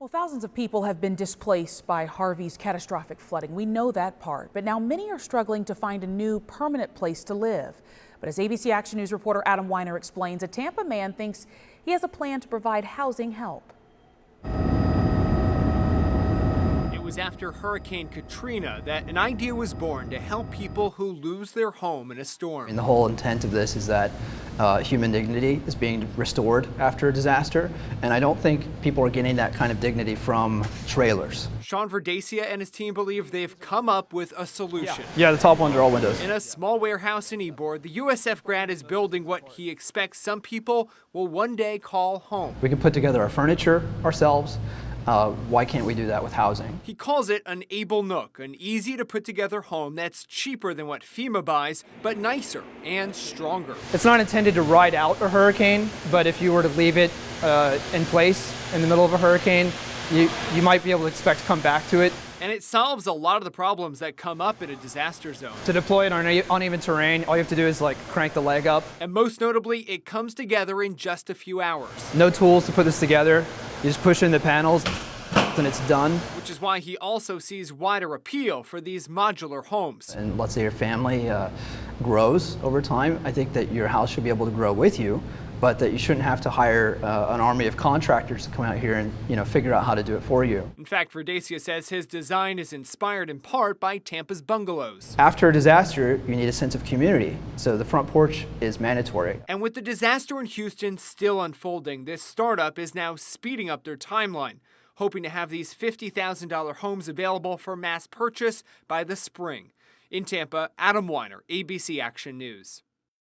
Well, thousands of people have been displaced by Harvey's catastrophic flooding. We know that part, but now many are struggling to find a new permanent place to live. But as ABC Action News reporter Adam Weiner explains, a Tampa man thinks he has a plan to provide housing help. It was after Hurricane Katrina that an idea was born to help people who lose their home in a storm. And the whole intent of this is that human dignity is being restored after a disaster, and I don't think people are getting that kind of dignity from trailers. Sean Verdacia and his team believe they've come up with a solution. Yeah, the top ones are all windows. In a small warehouse in Ybor, the USF grad is building what he expects some people will one day call home. We can put together our furniture ourselves. Why can't we do that with housing? He calls it an Able Nook, an easy to put together home that's cheaper than what FEMA buys, but nicer and stronger. It's not intended to ride out a hurricane, but if you were to leave it in place in the middle of a hurricane, you might be able to expect to come back to it. And it solves a lot of the problems that come up in a disaster zone. To deploy it on uneven terrain, all you have to do is crank the leg up. And most notably, it comes together in just a few hours. No tools to put this together. You just push in the panels and it's done. Which is why he also sees wider appeal for these modular homes. And let's say your family grows over time. I think that your house should be able to grow with you, but that you shouldn't have to hire an army of contractors to come out here and figure out how to do it for you. In fact, Verdacia says his design is inspired in part by Tampa's bungalows. After a disaster, you need a sense of community, so the front porch is mandatory. And with the disaster in Houston still unfolding, this startup is now speeding up their timeline, hoping to have these $50,000 homes available for mass purchase by the spring. In Tampa, Adam Weiner, ABC Action News.